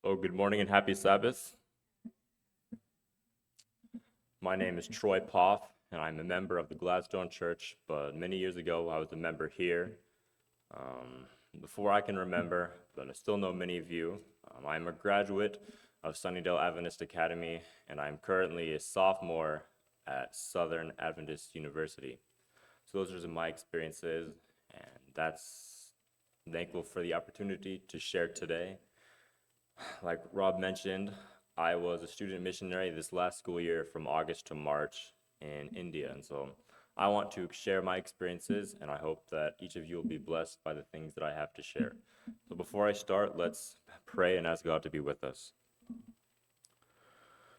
Oh, good morning and happy Sabbath. My name is Troy Poff, and I'm a member of the Gladstone Church, but many years ago I was a member here. Before I can remember, but I still know many of you. I'm a graduate of Sunnydale Adventist Academy, and I'm currently a sophomore at Southern Adventist University. So those are my experiences, and I'm thankful for the opportunity to share today. Like Rob mentioned, I was a student missionary this last school year from August to March in India. And so I want to share my experiences, and I hope that each of you will be blessed by the things that I have to share. So before I start, let's pray and ask God to be with us.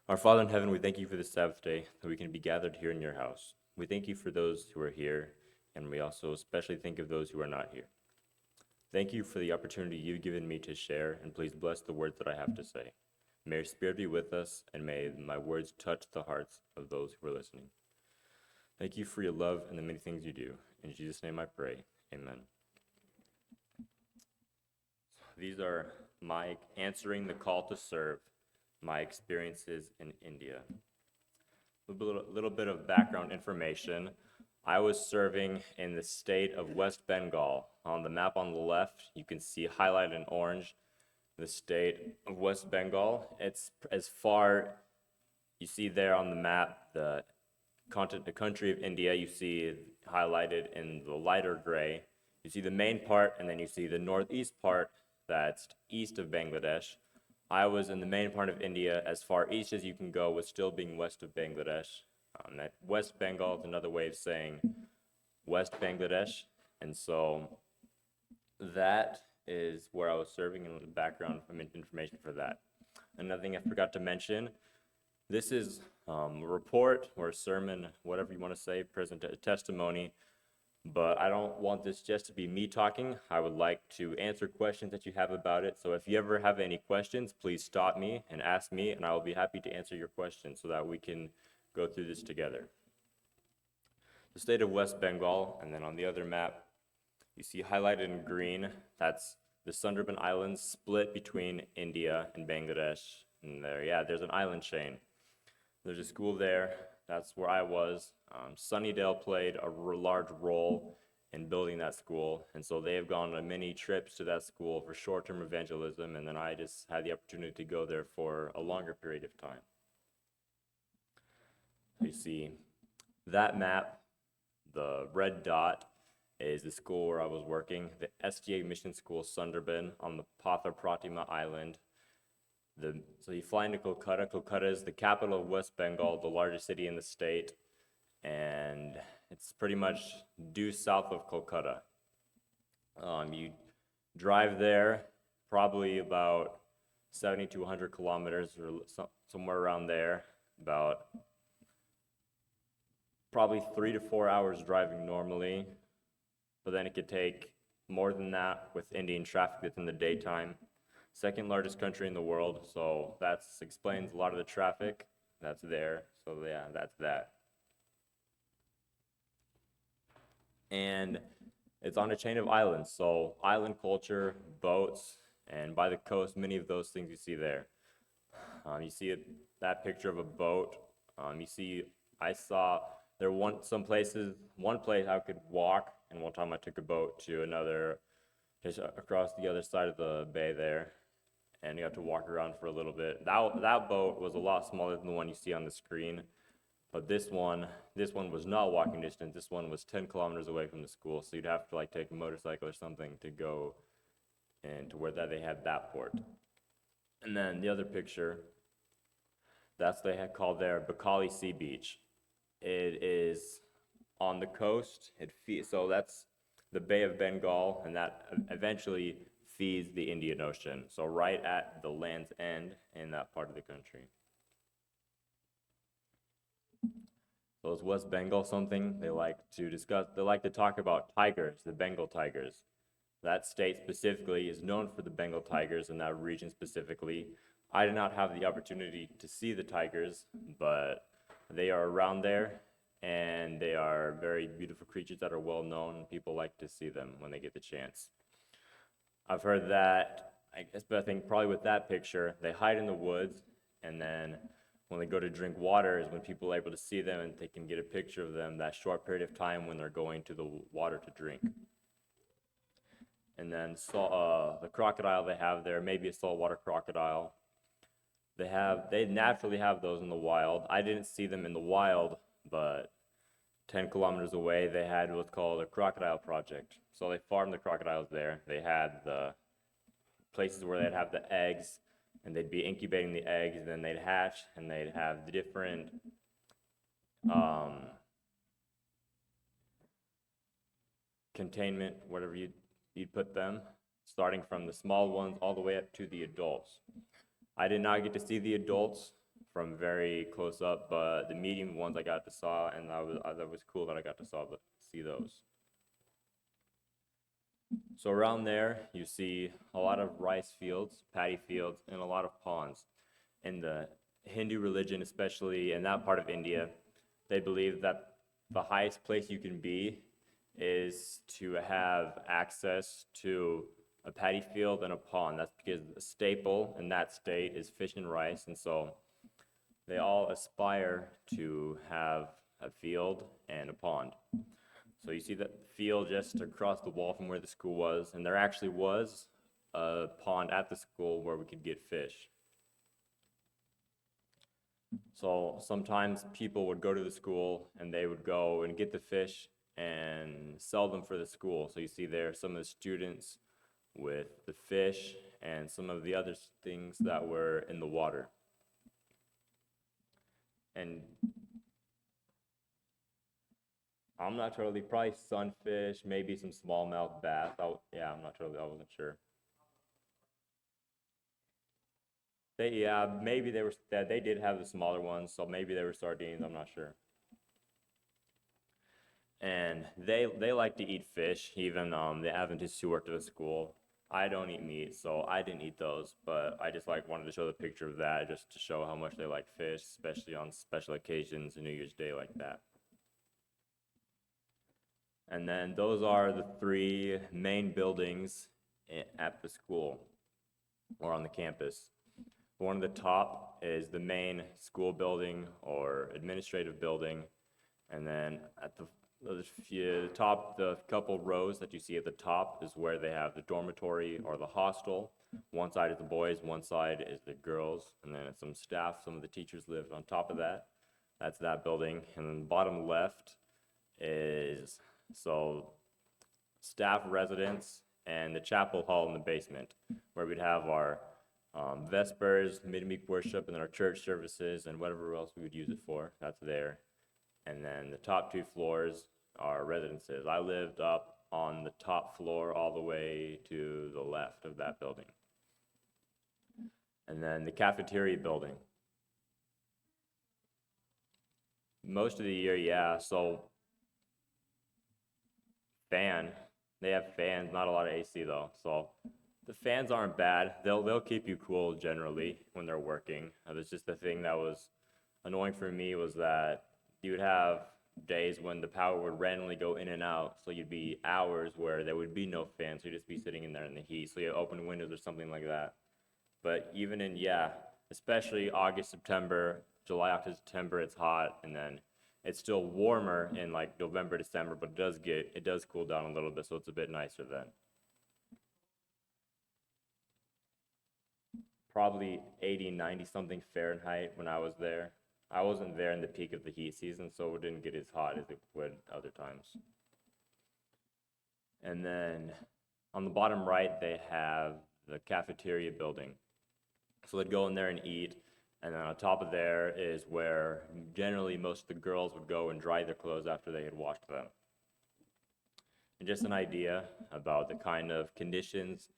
Our Father in heaven, we thank you for this Sabbath day, that we can be gathered here in your house. We thank you for those who are here, and we also especially think of those who are not here. Thank you for the opportunity you've given me to share, and please bless the words that I have to say. May your Spirit be with us, and may my words touch the hearts of those who are listening. Thank you for your love and the many things you do. In Jesus' name I pray, amen. These are my answering the call to serve, my experiences in India. A little bit of background information. I was serving in the state of West Bengal. On the map on the left, you can see highlighted in orange the state of West Bengal. It's as far, you see there on the map, the country of India, you see highlighted in the lighter gray. You see the main part, and then you see the northeast part that's east of Bangladesh. I was in the main part of India, as far east as you can go, with still being west of Bangladesh. That West Bengal is another way of saying West Bangladesh, and so that is where I was serving, and the background information for that. Another thing I forgot to mention, this is a report or a sermon, whatever you want to say, testimony, but I don't want this just to be me talking. I would like to answer questions that you have about it. So if you ever have any questions, please stop me and ask me, and I will be happy to answer your questions so that we can go through this together. The state of West Bengal, and then on the other map, you see highlighted in green, that's the Sundarban Islands split between India and Bangladesh. And there's an island chain. There's a school there. That's where I was. Sunnydale played a large role in building that school. And so they have gone on many trips to that school for short-term evangelism. And then I just had the opportunity to go there for a longer period of time. You see that map, the red dot, is the school where I was working, the SDA Mission School Sundarban on the Patha Pratima Island. So you fly into Kolkata. Kolkata is the capital of West Bengal, the largest city in the state, and it's pretty much due south of Kolkata. You drive there probably about 70 to 100 kilometers or somewhere around there, about probably 3 to 4 hours driving normally, but then it could take more than that with Indian traffic that's in the daytime. Second largest country in the world, so that explains a lot of the traffic that's there. So yeah, that's that. And it's on a chain of islands, so island culture, boats, and by the coast, many of those things you see there. You see that picture of a boat. I saw there one place I could walk, and one time I took a boat to another, just across the other side of the bay there, and you have to walk around for a little bit. That boat was a lot smaller than the one you see on the screen, but this one was not walking distance. This one was 10 kilometers away from the school, so you'd have to like take a motorcycle or something to go into where they had that port. And then the other picture, they had called there Bakali Sea Beach. It is on the coast. So that's the Bay of Bengal, and that eventually feeds the Indian Ocean. So right at the land's end in that part of the country. So is West Bengal something they like to discuss? They like to talk about tigers, the Bengal tigers. That state specifically is known for the Bengal tigers, in that region specifically. I did not have the opportunity to see the tigers, but they are around there, and they are very beautiful creatures that are well known. People like to see them when they get the chance. I've heard that I guess, but I think probably with that picture, they hide in the woods, and then when they go to drink water is when people are able to see them and they can get a picture of them that short period of time when they're going to the water to drink. And then the crocodile they have there, maybe a saltwater crocodile. They naturally have those in the wild. I didn't see them in the wild, but 10 kilometers away, they had what's called a crocodile project. So they farmed the crocodiles there. They had the places where they'd have the eggs, and they'd be incubating the eggs, and then they'd hatch, and they'd have the different containment, whatever you'd put them, starting from the small ones all the way up to the adults. I did not get to see the adults from very close up, but the medium ones I got to saw, and that was cool that I got to see those. So around there, you see a lot of rice fields, paddy fields, and a lot of ponds. In the Hindu religion, especially in that part of India, they believe that the highest place you can be is to have access to a paddy field and a pond. That's because a staple in that state is fish and rice, and so they all aspire to have a field and a pond. So you see that field just across the wall from where the school was, and there actually was a pond at the school where we could get fish. So sometimes people would go to the school and they would go and get the fish and sell them for the school. So you see there some of the students with the fish and some of the other things that were in the water. And I'm not totally, probably sunfish, maybe some smallmouth bass. I'm not totally, I wasn't sure. Maybe they did have the smaller ones, so maybe they were sardines, I'm not sure. And they like to eat fish, even the Adventists who worked at the school. I don't eat meat, so I didn't eat those, but I just wanted to show the picture of that just to show how much they like fish, especially on special occasions, New Year's Day like that. And then those are the three main buildings at the school or on the campus. One at the top is the main school building or administrative building, and then at the top, the couple rows that you see at the top is where they have the dormitory or the hostel. One side is the boys, one side is the girls, and then some staff, some of the teachers live on top of that. That's that building. And then the bottom left is staff residence and the chapel hall in the basement, where we'd have our Vespers, midweek worship, and then our church services and whatever else we would use it for. That's there. And then the top two floors are residences. I lived up on the top floor all the way to the left of that building. And then the cafeteria building. Most of the year, yeah, so they have fans, not a lot of AC though, so the fans aren't bad. They'll keep you cool generally when they're working. It's just the thing that was annoying for me was that you would have days when the power would randomly go in and out, so you'd be hours where there would be no fan, so you'd just be sitting in there in the heat, so you open windows or something like that. But even especially August, September, July, August, September, it's hot, and then it's still warmer in like November, December, but it does cool down a little bit, so it's a bit nicer then. Probably 80, 90 something Fahrenheit when I was there. I wasn't there in the peak of the heat season, so it didn't get as hot as it would other times. And then on the bottom right, they have the cafeteria building. So they'd go in there and eat, and then on top of there is where generally most of the girls would go and dry their clothes after they had washed them. And just an idea about the kind of conditions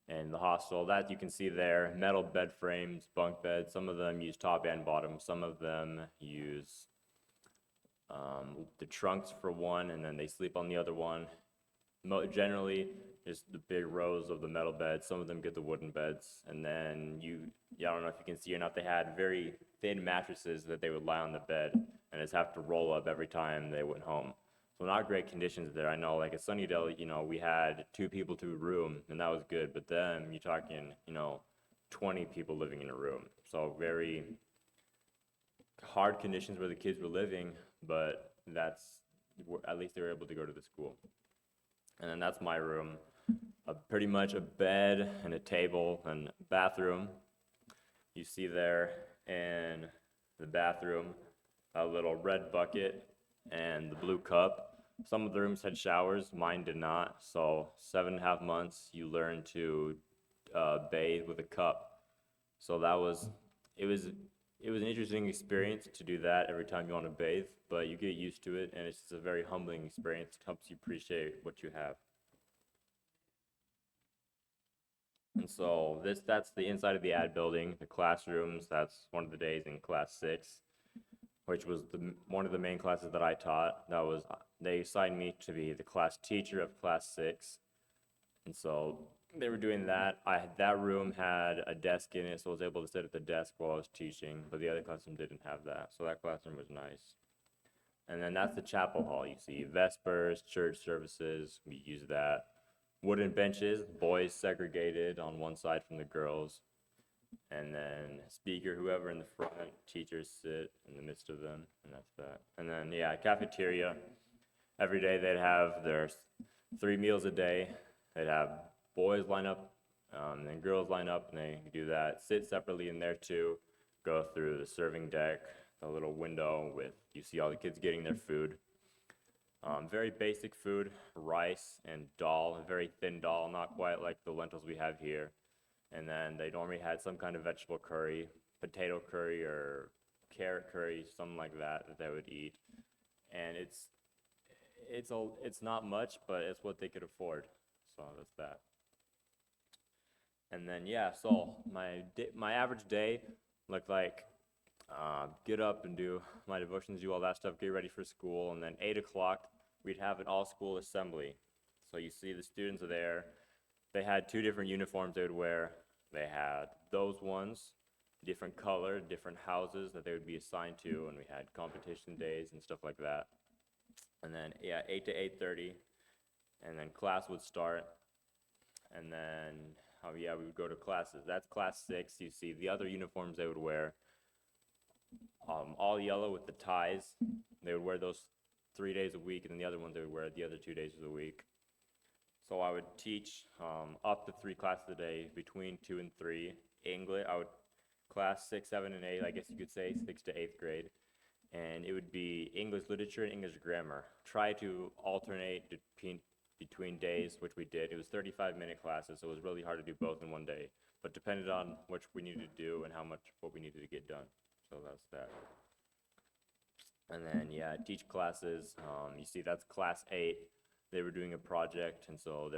in the hostel that you can see there: metal bed frames, bunk beds. Some of them use top and bottom. Some of them use the trunks for one, and then they sleep on the other one. Generally, just the big rows of the metal beds. Some of them get the wooden beds, and then I don't know if you can see or not, they had very thin mattresses that they would lie on the bed and just have to roll up every time they went home. So So not great conditions there. I know, like at Sunnydale, we had 2 people to a room, and that was good. But then you're talking, 20 people living in a room. So very hard conditions where the kids were living, but at least they were able to go to the school. And then that's my room. Pretty much a bed and a table and bathroom. You see there in the bathroom a little red bucket and the blue cup. Some of the rooms had showers, mine did not. So 7.5 months, you learn to bathe with a cup. So it was an interesting experience to do that every time you want to bathe, but you get used to it, and it's just a very humbling experience. It helps you appreciate what you have. And so that's the inside of the ad building, the classrooms. That's one of the days in class 6, which was one of the main classes that I taught. They assigned me to be the class teacher of class 6. And so they were doing that. That room had a desk in it, so I was able to sit at the desk while I was teaching, but the other classroom didn't have that. So that classroom was nice. And then that's the chapel hall. You see Vespers, church services, we use that. Wooden benches, boys segregated on one side from the girls. And then speaker, whoever in the front, teachers sit in the midst of them, and that's that. And then, yeah, cafeteria. Every day they'd have their 3 meals a day. They'd have boys line up, and girls line up, and they do that. Sit separately in there too. Go through the serving deck, the little window you see all the kids getting their food. Very basic food, rice and dal, a very thin dal, not quite like the lentils we have here. And then they normally had some kind of vegetable curry, potato curry or carrot curry, something like that they would eat. And it's not much, but it's what they could afford. So that's that. And then yeah, so my average day looked like get up and do my devotions, do all that stuff, get ready for school, and then 8 o'clock we'd have an all-school assembly. So you see the students are there. They had 2 different uniforms they would wear. They had those ones, different color, different houses that they would be assigned to, and we had competition days and stuff like that. And then, yeah, 8 to 8:30, and then class would start, and then, we would go to classes. That's class 6. You see the other uniforms they would wear, all yellow with the ties. They would wear those 3 days a week, and then the other ones they would wear the other 2 days of the week. So I would teach up to 3 classes a day, between 2 and 3. English, class 6, 7, and 8, I guess you could say, 6th to 8th grade. And it would be English literature and English grammar. Try to alternate between days, which we did. It was 35-minute classes, so it was really hard to do both in one day. But depended on what we needed to do and what we needed to get done. So that's that. And then, yeah, teach classes. You see, that's class 8. They were doing a project, and so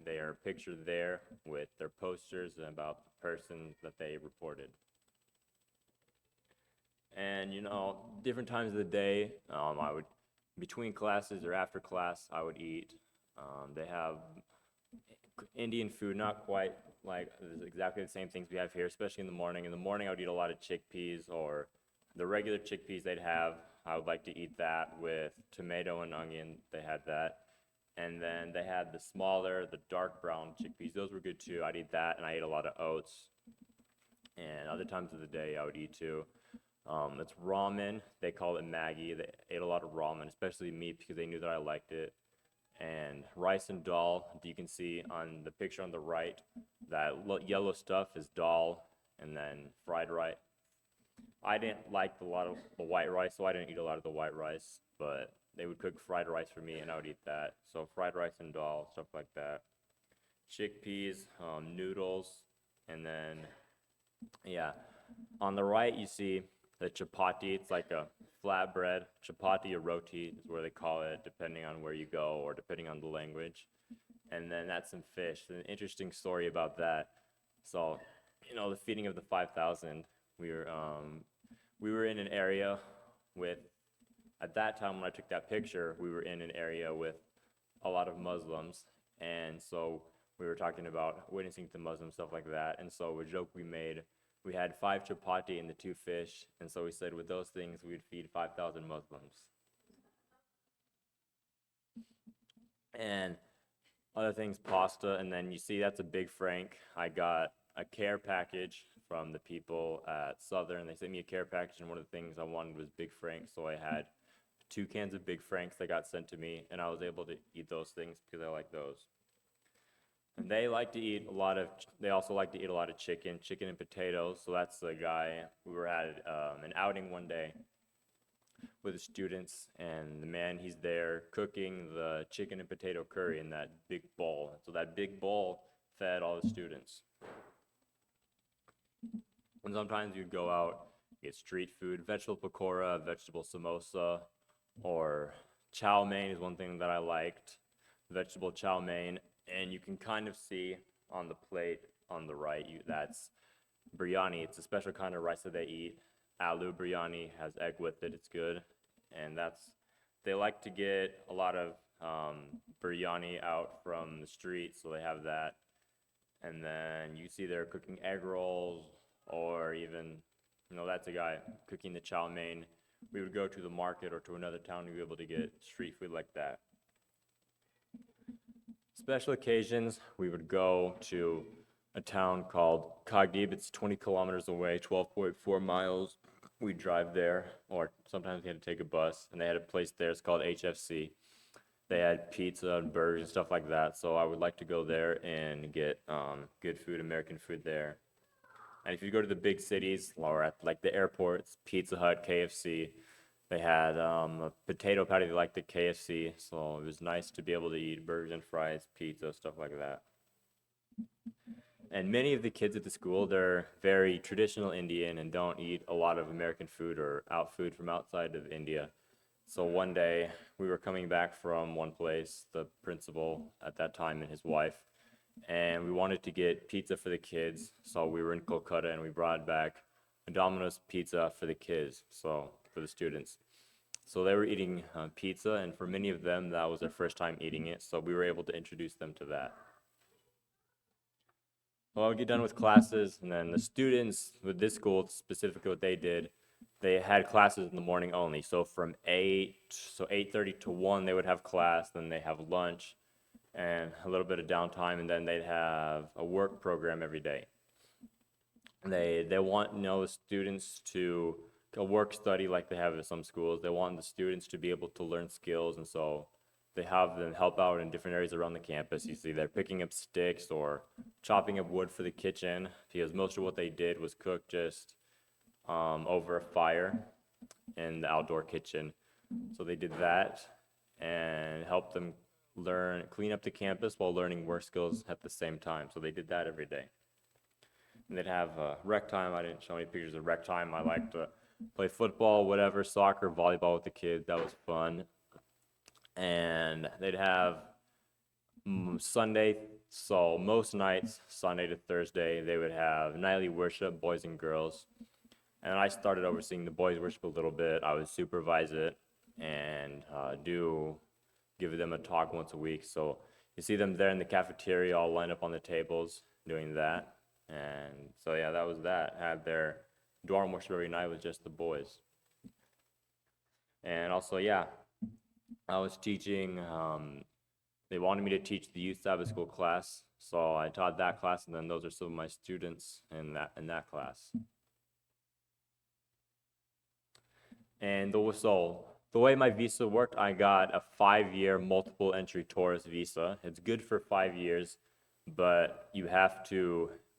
they are pictured there with their posters about the person that they reported. And different times of the day, between classes or after class, I would eat. They have Indian food, not quite like exactly the same things we have here, especially in the morning. In the morning, I would eat a lot of chickpeas, or the regular chickpeas they'd have. I would like to eat that with tomato and onion. They had that. And then they had the smaller, the dark brown chickpeas. Those were good too. I'd eat that, and I ate a lot of oats. And other times of the day, I would eat too. It's ramen. They call it Maggie. They ate a lot of ramen, especially me, because they knew that I liked it. And rice and dal. You can see on the picture on the right, that yellow stuff is dal, and then fried rice. I didn't like a lot of the white rice, so I didn't eat a lot of the white rice, but they would cook fried rice for me, and I would eat that. So fried rice and dal, stuff like that. Chickpeas, noodles, and then, yeah. On the right, you see the chapati. It's like a flatbread. Chapati or roti is where they call it, depending on where you go or depending on the language. And then that's some fish. An interesting story about that. So, the feeding of the 5,000, we were in an area with, at that time when I took that picture, we were in an area with a lot of Muslims. And so we were talking about witnessing to Muslims, stuff like that. And so a joke we made, we had 5 chapati and the 2 fish. And so we said with those things, we'd feed 5,000 Muslims. and other things, pasta. And then you see that's a Big Frank. I got a care package from the people at Southern. They sent me a care package, and one of the things I wanted was Big Frank. So I had 2 cans of Big Franks that got sent to me, and I was able to eat those things because I like those. And they also like to eat a lot of chicken and potatoes. So that's the guy. We were at an outing one day with the students, and the man, he's there cooking the chicken and potato curry in that big bowl. So that big bowl fed all the students. And sometimes you'd go out, get street food, vegetable pakora, vegetable samosa, or chow mein is one thing that I liked, vegetable chow mein. And you can kind of see on the plate on the right, that's biryani. It's a special kind of rice that they eat. Aloo biryani has egg with it. It's good, and they like to get a lot of biryani out from the street, so they have that. And then you see they're cooking egg rolls, or even, that's a guy cooking the chow mein. We would go to the market or to another town to be able to get street food like that. Special occasions, we would go to a town called Kagdib. It's 20 kilometers away, 12.4 miles. We drive there, or sometimes we had to take a bus, and they had a place there. It's called HFC. They had pizza and burgers and stuff like that. So I would like to go there and get good food, American food there. And if you go to the big cities or at like the airports, Pizza Hut, KFC, they had a potato patty like the KFC. So it was nice to be able to eat burgers and fries, pizza, stuff like that. And many of the kids at the school, they're very traditional Indian and don't eat a lot of American food or food from outside of India. So one day we were coming back from one place, the principal at that time and his wife, and we wanted to get pizza for the kids. So we were in Kolkata and we brought back a Domino's pizza for the kids, so for the students. So they were eating pizza, and for many of them, that was their first time eating it. So we were able to introduce them to that. Well, I would get done with classes, and then the students with this school, specifically what they did, they had classes in the morning only. So from 8:30 to 1, they would have class, then they have lunch and a little bit of downtime, and then they'd have a work program every day. They want, the students to a work study like they have at some schools. They want the students to be able to learn skills, and so they have them help out in different areas around the campus. You see they're picking up sticks or chopping up wood for the kitchen, because most of what they did was cook just over a fire in the outdoor kitchen. So they did that and helped them clean up the campus while learning work skills at the same time. So they did that every day. And they'd have rec time. I didn't show any pictures of rec time. I liked to play football, whatever, soccer, volleyball with the kids. That was fun. And they'd have Sunday, so most nights, Sunday to Thursday, they would have nightly worship, boys and girls. And I started overseeing the boys worship a little bit. I would supervise it and give them a talk once a week. So you see them there in the cafeteria, all lined up on the tables doing that. And so yeah, that was that. Had their dorm worship every night with just the boys. And also, yeah, I was teaching, they wanted me to teach the youth Sabbath school class. So I taught that class, and then those are some of my students in that class. And the way my visa worked, I got a 5-year multiple entry tourist visa. It's good for 5 years, but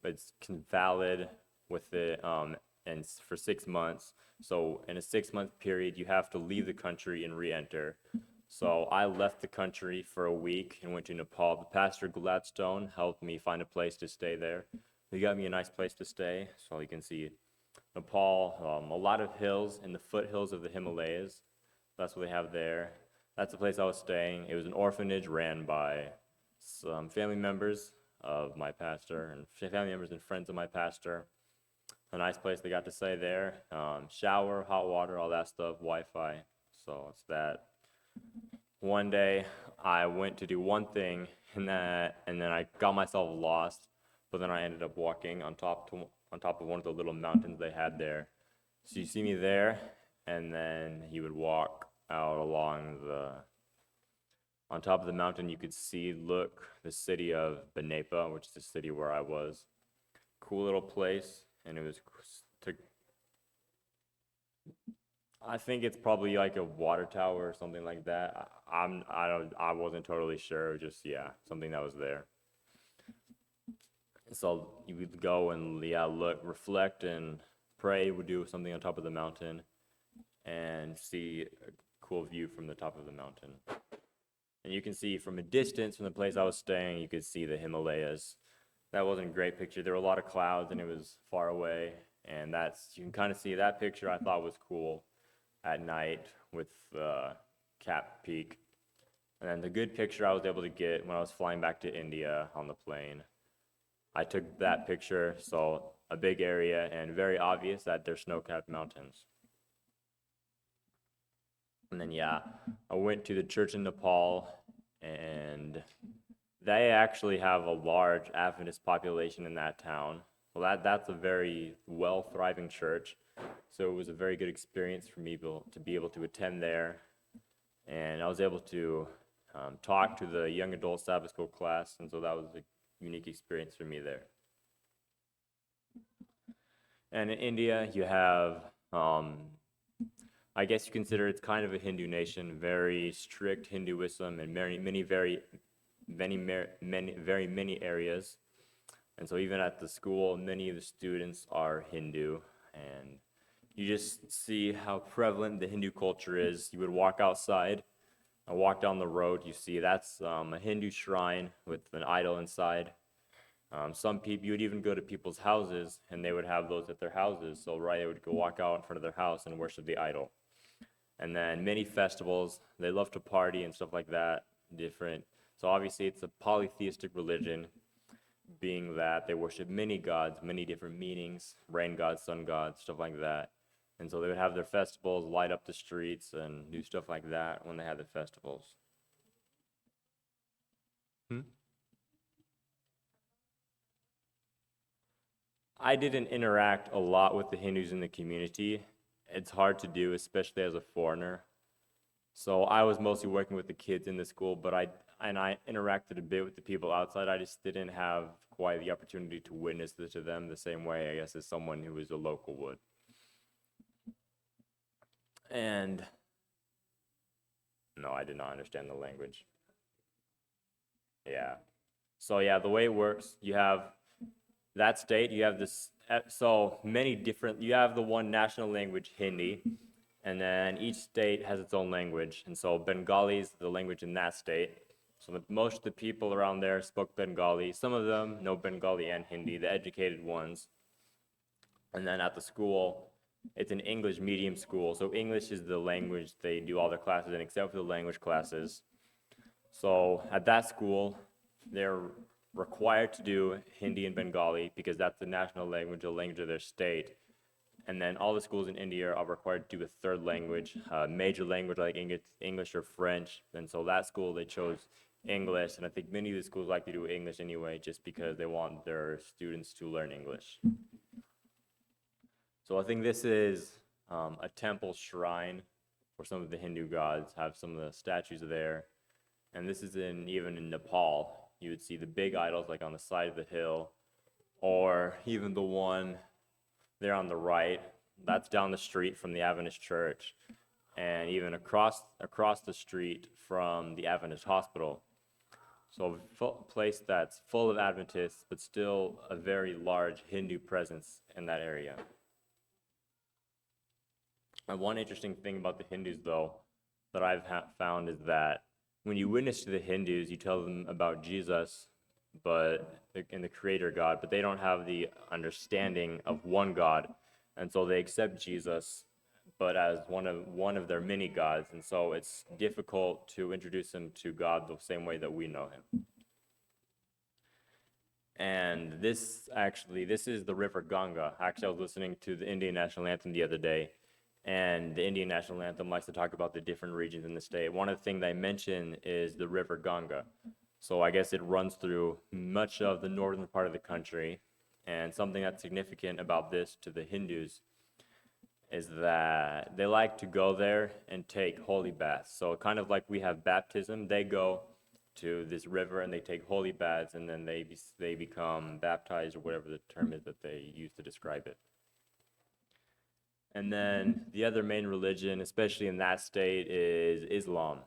it's valid with it and for 6 months. So in a 6-month period, you have to leave the country and re-enter. So I left the country for a week and went to Nepal. The Pastor Gladstone helped me find a place to stay there. He got me a nice place to stay, so you can see Nepal, a lot of hills in the foothills of the Himalayas. That's what they have there. That's the place I was staying. It was an orphanage ran by some family members of my pastor and family members and friends of my pastor. A nice place they got to stay there. Shower, hot water, all that stuff, Wi-Fi. So it's that. One day I went to do one thing and then I got myself lost, but then I ended up walking on top of one of the little mountains they had there. So you see me there, and then he would walk out along On top of the mountain, you could see, look, the city of Benepa, which is the city where I was. Cool little place, and it was to, I think it's probably like a water tower or something like that. I wasn't totally sure, just yeah, something that was there. So you would go and yeah, look, reflect and pray, would do something on top of the mountain and see a cool view from the top of the mountain. And you can see from a distance from the place I was staying, you could see the Himalayas. That wasn't a great picture. There were a lot of clouds and it was far away. And you can kind of see that picture I thought was cool at night with Cap Peak. And then the good picture I was able to get when I was flying back to India on the plane. I took that picture, so a big area and very obvious that there's snow-capped mountains. And then yeah, I went to the church in Nepal, and they actually have a large Adventist population in that town. So that's a very well-thriving church. So it was a very good experience for me to be able to attend there. And I was able to talk to the young adult Sabbath school class, and so that was a unique experience for me there. And in India, you have, I guess you consider it's kind of a Hindu nation, very strict Hinduism in very many areas. And so even at the school, many of the students are Hindu, and you just see how prevalent the Hindu culture is. You would walk outside, walk down the road, you see that's a Hindu shrine with an idol inside. Some people, you would even go to people's houses, and they would have those at their houses. So right, they would go walk out in front of their house and worship the idol. And then many festivals, they love to party and stuff like that, different. So obviously it's a polytheistic religion, being that they worship many gods, many different meanings, rain gods, sun gods, stuff like that. And so they would have their festivals, light up the streets, and do stuff like that when they had the festivals. I didn't interact a lot with the Hindus in the community. It's hard to do, especially as a foreigner. So I was mostly working with the kids in the school, but I interacted a bit with the people outside. I just didn't have quite the opportunity to witness to them the same way, I guess, as someone who is a local would. And no, I did not understand the language. Yeah. So yeah, the way it works, you have that state, you have this, so many different, you have the one national language, Hindi, and then each state has its own language. And so Bengali is the language in that state. So most of the people around there spoke Bengali. Some of them know Bengali and Hindi, the educated ones. And then at the school, it's an English medium school. So English is the language they do all their classes in, except for the language classes. So at that school, they're required to do Hindi and Bengali because that's the national language, the language of their state. And then all the schools in India are required to do a third language, major language like English or French. And so that school, they chose English. And I think many of the schools like to do English anyway, just because they want their students to learn English. So I think this is a temple shrine for some of the Hindu gods, have some of the statues there. And this is even in Nepal. You would see the big idols like on the side of the hill, or even the one there on the right, that's down the street from the Adventist church, and even across the street from the Adventist hospital. So a place that's full of Adventists, but still a very large Hindu presence in that area. And one interesting thing about the Hindus, though, that I've found is that when you witness to the Hindus, you tell them about Jesus, but in the Creator God, but they don't have the understanding of one God, and so they accept Jesus, but as one of their many gods, and so it's difficult to introduce them to God the same way that we know Him. And this is the River Ganga. Actually, I was listening to the Indian National Anthem the other day, and the Indian National Anthem likes to talk about the different regions in the state. One of the things they mention is the River Ganga. So I guess it runs through much of the northern part of the country. And something that's significant about this to the Hindus is that they like to go there and take holy baths. So kind of like we have baptism, they go to this river and they take holy baths, and then they become baptized, or whatever the term is that they use to describe it. And then the other main religion, especially in that state, is Islam.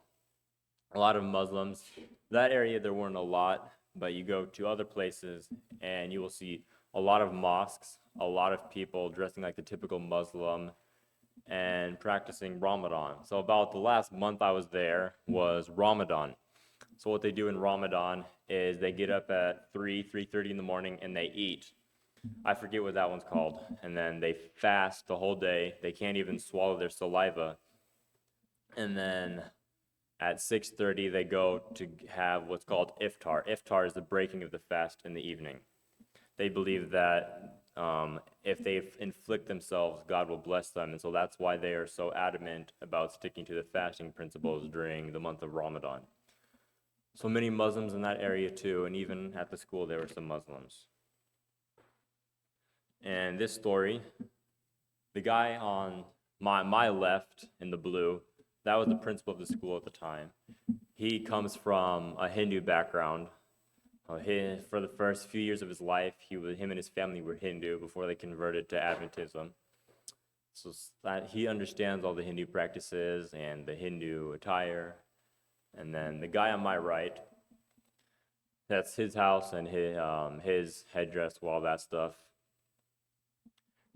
A lot of Muslims. That area there weren't a lot, but you go to other places and you will see a lot of mosques, a lot of people dressing like the typical Muslim and practicing Ramadan. So about the last month I was there was Ramadan. So what they do in Ramadan is they get up at 3:30 in the morning and they eat. I forget what that one's called. And then they fast the whole day. They can't even swallow their saliva. And then at 6:30 they go to have what's called iftar. Iftar is the breaking of the fast in the evening. They believe that if they inflict themselves, God will bless them. And so that's why they are so adamant about sticking to the fasting principles during the month of Ramadan. So many Muslims in that area too, and even at the school there were some Muslims. And this story, the guy on my left in the blue, that was the principal of the school at the time. He comes from a Hindu background. For the first few years of his life, him and his family were Hindu before they converted to Adventism. So that he understands all the Hindu practices and the Hindu attire. And then the guy on my right, that's his house and his headdress, all that stuff.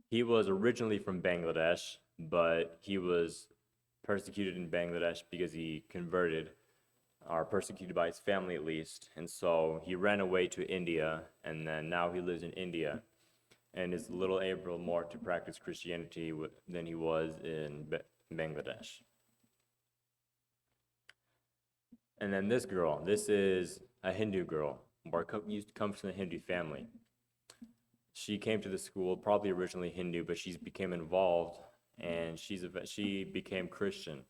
He was originally from Bangladesh, but he was persecuted in Bangladesh because he converted, or persecuted by his family at least, and so he ran away to India, and then now he lives in India and is a little able more to practice Christianity than he was in Bangladesh. And then this girl, this is a Hindu girl, or comes from a Hindu family. She came to the school, probably originally Hindu, but she's became involved, and she became Christian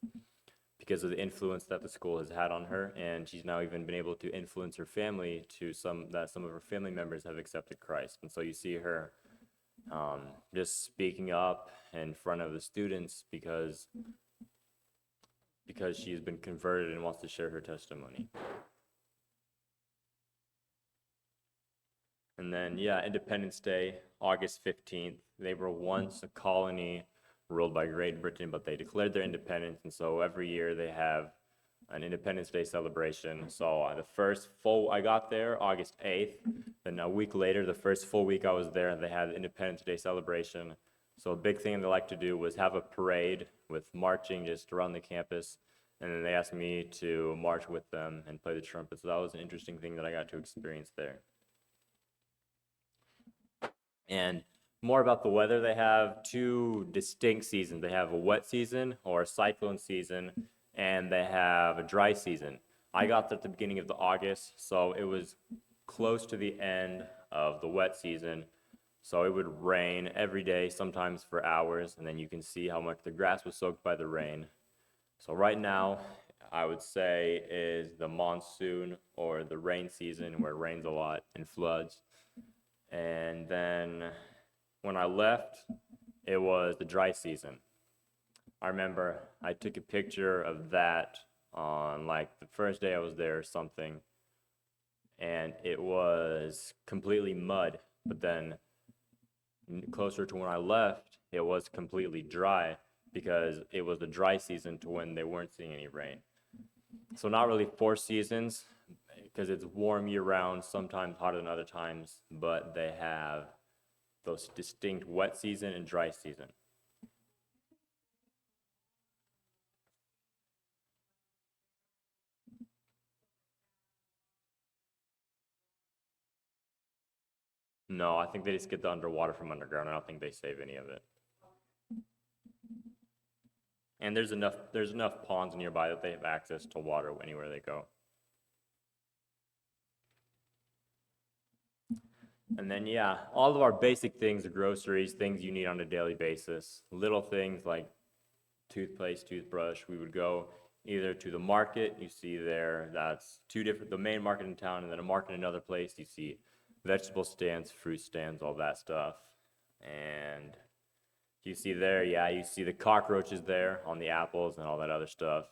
because of the influence that the school has had on her, and she's now even been able to influence her family to some of her family members have accepted Christ. And so you see her just speaking up in front of the students because she has been converted and wants to share her testimony. And then, Independence Day, August 15th. They were once a colony ruled by Great Britain, but they declared their independence, and so every year they have an Independence Day celebration. So I got there August 8th, then a week later, the first full week I was there, they had the Independence Day celebration. So a big thing they like to do was have a parade with marching just around the campus, and then they asked me to march with them and play the trumpet. So that was an interesting thing that I got to experience there. And more about the weather, they have two distinct seasons. They have a wet season or a cyclone season, and they have a dry season. I got there at the beginning of the August, so it was close to the end of the wet season. So it would rain every day, sometimes for hours, and then you can see how much the grass was soaked by the rain. So right now, I would say is the monsoon or the rain season, where it rains a lot and floods. And then when I left, it was the dry season. I remember I took a picture of that on like the first day I was there or something, and it was completely mud. But then closer to when I left, it was completely dry because it was the dry season to when they weren't seeing any rain. So not really 4 seasons, because it's warm year-round, sometimes hotter than other times, but they have those distinct wet season and dry season. No, I think they just get the underwater from underground. I don't think they save any of it. And there's enough ponds nearby that they have access to water anywhere they go. And then, all of our basic things, the groceries, things you need on a daily basis, little things like toothpaste, toothbrush. We would go either to the market, you see there, that's the main market in town, and then a market in another place, you see vegetable stands, fruit stands, all that stuff. And You see there, yeah, you see the cockroaches there on the apples and all that other stuff.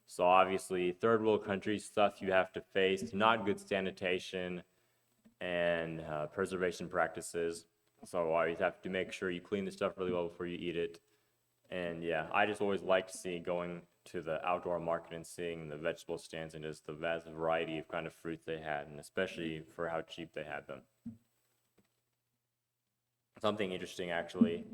So obviously, third world countries stuff you have to face, not good sanitation and preservation practices. So you have to make sure you clean the stuff really well before you eat it. And yeah, I just always liked seeing going to the outdoor market and seeing the vegetable stands and just the vast variety of kind of fruits they had, and especially for how cheap they had them. Something interesting actually,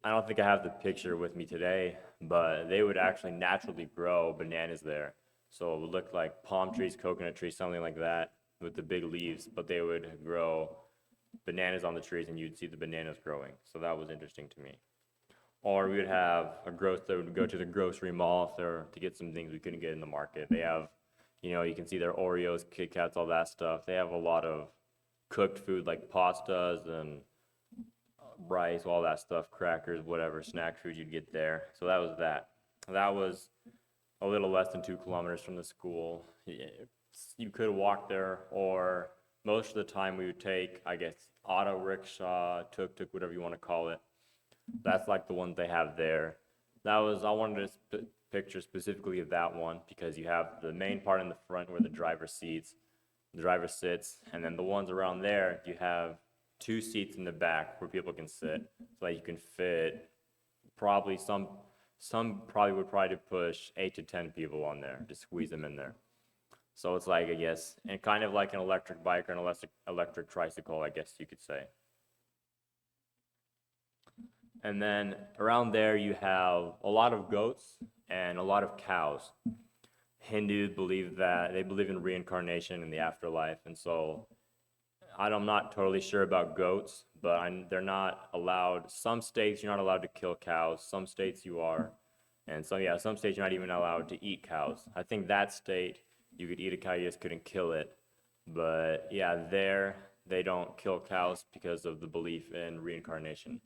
I don't think I have the picture with me today, but they would actually naturally grow bananas there. So it would look like palm trees, coconut trees, something like that with the big leaves, but they would grow bananas on the trees and you'd see the bananas growing. So that was interesting to me. Or we would have a gross that would go to the grocery mall if there to get some things we couldn't get in the market. They have, you can see their Oreos, Kit Kats, all that stuff. They have a lot of cooked food like pastas and rice, all that stuff, crackers, whatever snack food you'd get there. So that was that. That was a little less than 2 kilometers from the school. You could walk there, or most of the time we would take, I guess, auto rickshaw, tuk-tuk, whatever you want to call it. That's like the one they have there. I wanted to picture specifically of that one because you have the main part in the front where the driver sits, and then the ones around there, you have 2 seats in the back where people can sit. So like you can fit probably some probably would probably push 8 to 10 people on there to squeeze them in there. So it's like, I guess, and kind of like an electric bike or an electric tricycle, I guess you could say. And then around there you have a lot of goats and a lot of cows. Hindus believe that they believe in reincarnation in the afterlife, and so I'm not totally sure about goats, but they're not allowed. Some states you're not allowed to kill cows. Some states you are, and so yeah, some states you're not even allowed to eat cows. I think that state you could eat a cow, you just couldn't kill it. But yeah, there they don't kill cows because of the belief in reincarnation.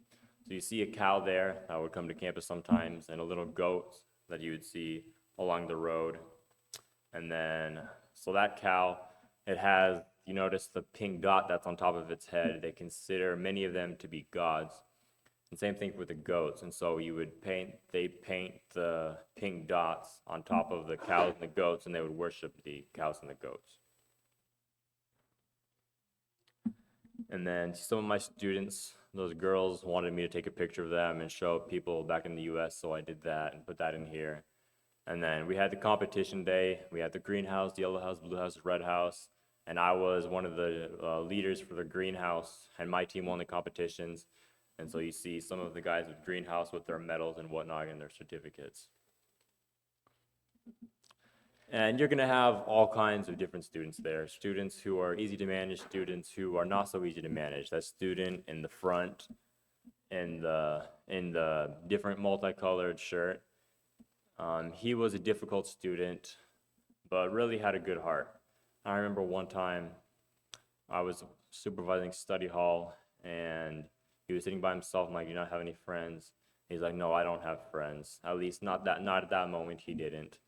So you see a cow there that would come to campus sometimes, and a little goat that you would see along the road. And then, so that cow, it has, you notice the pink dot that's on top of its head. They consider many of them to be gods. And same thing with the goats. And so they paint the pink dots on top of the cows and the goats, and they would worship the cows and the goats. And then some of my students, those girls, wanted me to take a picture of them and show people back in the US, so I did that and put that in here. And then we had the competition day. We had the greenhouse, the yellow house, blue house, red house, and I was one of the leaders for the greenhouse, and my team won the competitions. And so you see some of the guys with greenhouse with their medals and whatnot and their certificates. And you're going to have all kinds of different students there. Students who are easy to manage, students who are not so easy to manage. That student in the front, in the different multicolored shirt, he was a difficult student, but really had a good heart. I remember one time I was supervising study hall, and he was sitting by himself. I'm like, "Do you not have any friends?" He's like, "No, I don't have friends. At least not at that moment he didn't."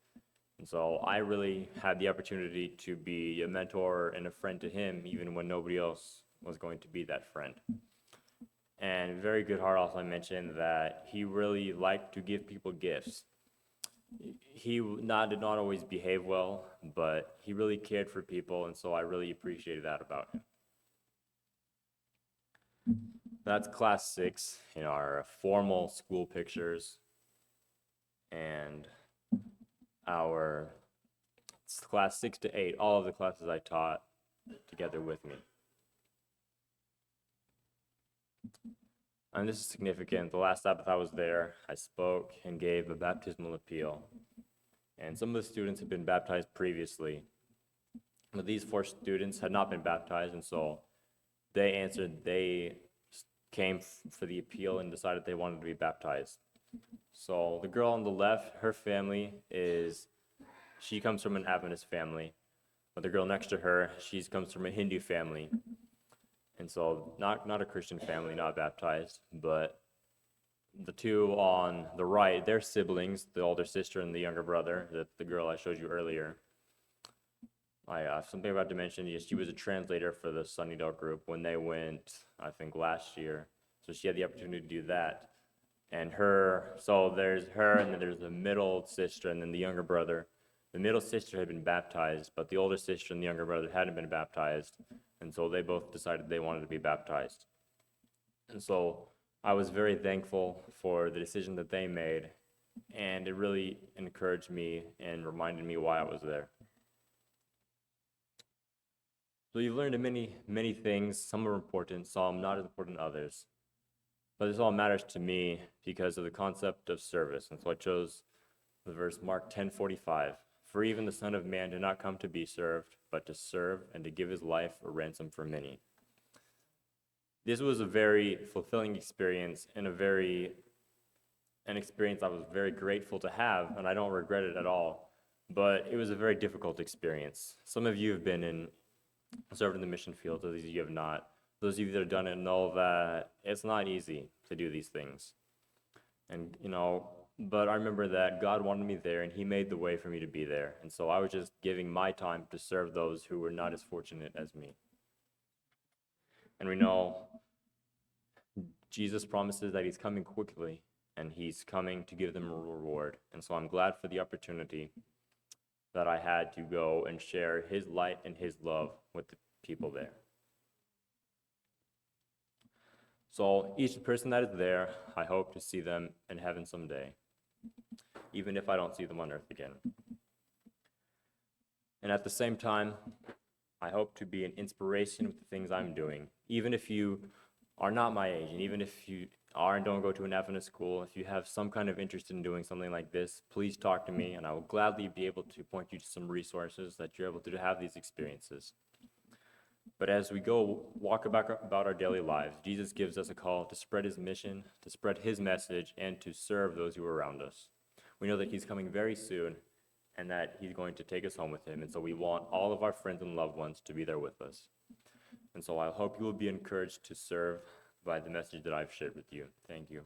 And so I really had the opportunity to be a mentor and a friend to him, even when nobody else was going to be that friend. And very good heart also, I mentioned that he really liked to give people gifts. He did not always behave well, but he really cared for people, and so I really appreciated that about him. That's class 6 in our formal school pictures, and our class 6 to 8, all of the classes I taught together with me. And this is significant. The last Sabbath I was there, I spoke and gave a baptismal appeal. And some of the students had been baptized previously, but these 4 students had not been baptized, and so they came for the appeal and decided they wanted to be baptized. So the girl on the left, her family she comes from an Adventist family, but the girl next to her, she comes from a Hindu family. And so not a Christian family, not baptized, but the two on the right, they're siblings, the older sister and the younger brother, the girl I showed you earlier. Something I forgot to mention is she was a translator for the Sunnydale group when they went, I think, last year. So she had the opportunity to do that. And so there's her, and then there's the middle sister, and then the younger brother. The middle sister had been baptized, but the older sister and the younger brother hadn't been baptized, and so they both decided they wanted to be baptized. And so I was very thankful for the decision that they made, and it really encouraged me and reminded me why I was there. So you've learned many, many things. Some are important, some not as important as others. But this all matters to me because of the concept of service. And so I chose the verse Mark 10:45. For even the Son of Man did not come to be served, but to serve and to give his life a ransom for many. This was a very fulfilling experience and an experience I was very grateful to have, and I don't regret it at all. But it was a very difficult experience. Some of you have served in the mission field, others of you have not. Those of you that have done it know that it's not easy to do these things. And, but I remember that God wanted me there, and he made the way for me to be there. And so I was just giving my time to serve those who were not as fortunate as me. And we know Jesus promises that he's coming quickly, and he's coming to give them a reward. And so I'm glad for the opportunity that I had to go and share his light and his love with the people there. So each person that is there, I hope to see them in heaven someday, even if I don't see them on earth again. And at the same time, I hope to be an inspiration with the things I'm doing. Even if you are not my age, and even if you are and don't go to an Adventist school, if you have some kind of interest in doing something like this, please talk to me, and I will gladly be able to point you to some resources that you're able to have these experiences. But as we go walk about our daily lives, Jesus gives us a call to spread his mission, to spread his message, and to serve those who are around us. We know that he's coming very soon, and that he's going to take us home with him, and so we want all of our friends and loved ones to be there with us. And so I hope you will be encouraged to serve by the message that I've shared with you. Thank you.